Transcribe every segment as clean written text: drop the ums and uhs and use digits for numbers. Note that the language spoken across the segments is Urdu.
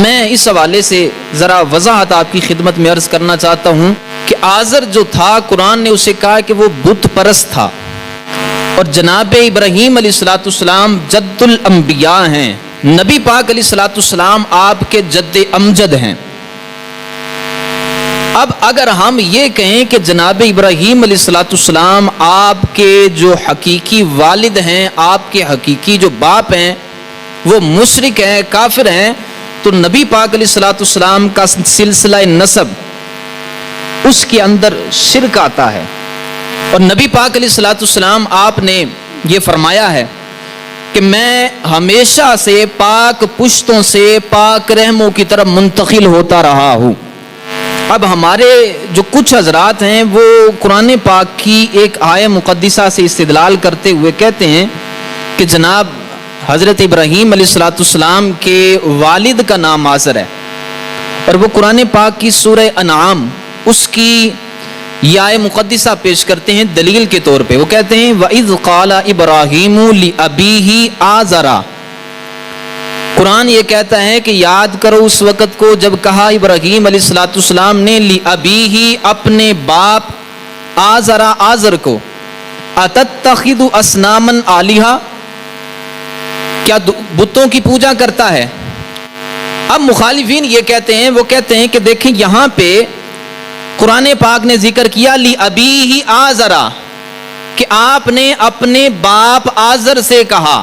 میں اس حوالے سے ذرا وضاحت آپ کی خدمت میں عرض کرنا چاہتا ہوں کہ آزر جو تھا قرآن نے اسے کہا کہ وہ بت پرست تھا، اور جناب ابراہیم علیہ السلام جد الانبیاء ہیں، نبی پاک علیہ السلام آپ کے جد امجد ہیں۔ اب اگر ہم یہ کہیں کہ جناب ابراہیم علیہ السلام آپ کے جو حقیقی والد ہیں، آپ کے حقیقی جو باپ ہیں وہ مشرک ہیں، کافر ہیں، تو نبی پاک علیہ السلام کا سلسلہ نسب اس کے اندر شرک آتا ہے۔ اور نبی پاک علیہ السلام آپ نے یہ فرمایا ہے کہ میں ہمیشہ سے پاک پشتوں سے پاک رحموں کی طرف منتقل ہوتا رہا ہوں۔ اب ہمارے جو کچھ حضرات ہیں وہ قرآن پاک کی ایک آیہ مقدسہ سے استدلال کرتے ہوئے کہتے ہیں کہ جناب حضرت ابراہیم علیہ السلام کے والد کا نام آزر ہے، اور وہ قرآن پاک کی سورہ انعام اس کی یہ آیہ مقدسہ پیش کرتے ہیں دلیل کے طور پہ۔ وہ کہتے ہیں وَإِذْ قَالَ إِبْرَاهِيمُ لِأَبِيهِ آزَرَ، قرآن یہ کہتا ہے کہ یاد کرو اس وقت کو جب کہا ابراہیم علیہ السلام نے لِأَبِيهِ اپنے باپ آزر کو أَتَتَّخِذُ أَصْنَامًا آلِهَةً، کیا بتوں کی پوجا کرتا ہے؟ اب مخالفین یہ کہتے ہیں، وہ کہتے ہیں کہ دیکھیں یہاں پہ قرآن پاک نے ذکر کیا لِأَبِيهِ آزَرَ کہ آپ نے اپنے باپ آزر سے کہا۔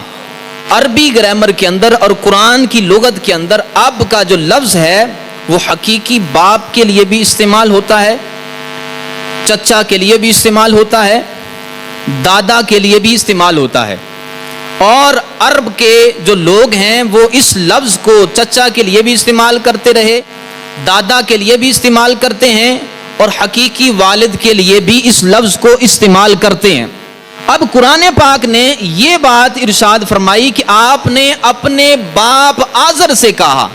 عربی گرامر کے اندر اور قرآن کی لغت کے اندر اب کا جو لفظ ہے وہ حقیقی باپ کے لیے بھی استعمال ہوتا ہے، چچا کے لیے بھی استعمال ہوتا ہے، دادا کے لیے بھی استعمال ہوتا ہے۔ اور عرب کے جو لوگ ہیں وہ اس لفظ کو چچا کے لیے بھی استعمال کرتے رہے، دادا کے لیے بھی استعمال کرتے ہیں، اور حقیقی والد کے لیے بھی اس لفظ کو استعمال کرتے ہیں۔ اب قرآن پاک نے یہ بات ارشاد فرمائی کہ آپ نے اپنے باپ آزر سے کہا،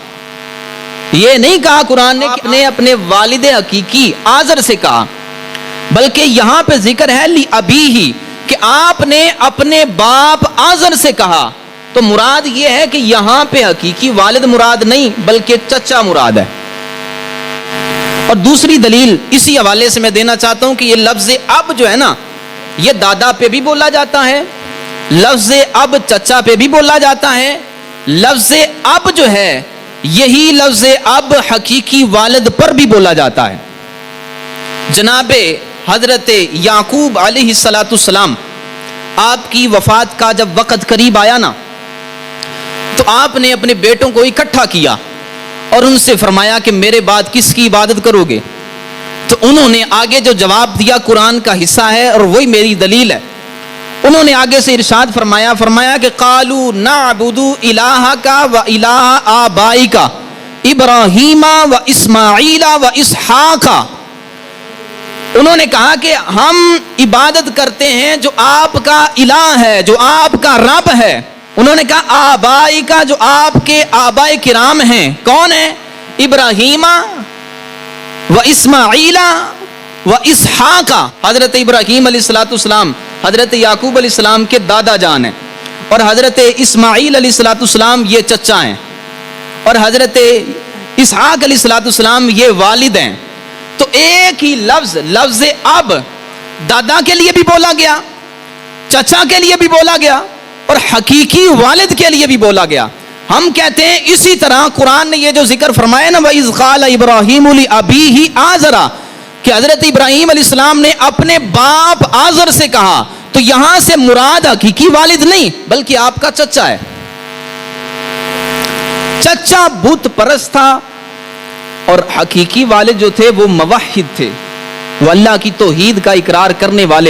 یہ نہیں کہا قرآن نے کہ نے اپنے والد حقیقی آزر سے کہا، بلکہ یہاں پہ ذکر ہے لِأَبِيهِ کہ آپ نے اپنے باپ آزر سے کہا۔ تو مراد یہ ہے کہ یہاں پہ حقیقی والد مراد نہیں بلکہ چچا مراد ہے۔ اور دوسری دلیل اسی حوالے سے میں دینا چاہتا ہوں کہ یہ لفظ اب جو ہے نا یہ دادا پہ بھی بولا جاتا ہے، لفظ اب چچا پہ بھی بولا جاتا ہے، لفظ اب جو ہے یہی لفظ اب حقیقی والد پر بھی بولا جاتا ہے۔ جناب حضرت یعقوب علیہ السلام آپ کی وفات کا جب وقت قریب آیا نا تو آپ نے اپنے بیٹوں کو اکٹھا کیا اور ان سے فرمایا کہ میرے بعد کس کی عبادت کرو گے؟ تو انہوں نے آگے جو جواب دیا قرآن کا حصہ ہے اور وہی میری دلیل ہے۔ انہوں نے آگے سے ارشاد فرمایا کہ قالوا نعبد الہک و الہ آبائک ابراہیم و اسماعیل و اسحاق، انہوں نے کہا کہ ہم عبادت کرتے ہیں جو آپ کا الہ ہے، جو آپ کا رب ہے۔ انہوں نے کہا آبائی کا، جو آپ کے آبائی کرام ہیں، کون ہیں؟ ابراہیم و اسماعیل و اسحاق، حضرت ابراہیم علیہ السلام حضرت یعقوب علیہ السلام کے دادا جان ہیں، اور حضرت اسماعیل علیہ السلام یہ چچا ہیں، اور حضرت اسحاق علیہ السلام یہ والد ہیں۔ تو ایک ہی لفظ اب دادا کے لیے بھی بولا گیا، چچا کے لیے بھی بولا گیا، اور حقیقی والد کے لیے بھی بولا گیا۔ ہم کہتے ہیں اسی طرح قرآن نے یہ جو ذکر فرمایا نا وَإِذْ قَالَ إِبْرَاهِيمُ لِأَبِيهِ آزَرَ کہ حضرت ابراہیم علیہ السلام نے اپنے باپ آزر سے کہا، تو یہاں سے مراد حقیقی والد نہیں بلکہ آپ کا چچا ہے۔ چچا بت پرست تھا اور حقیقی والد جو تھے وہ موحد تھے، وہ اللہ کی توحید کا اقرار کرنے والے تھے۔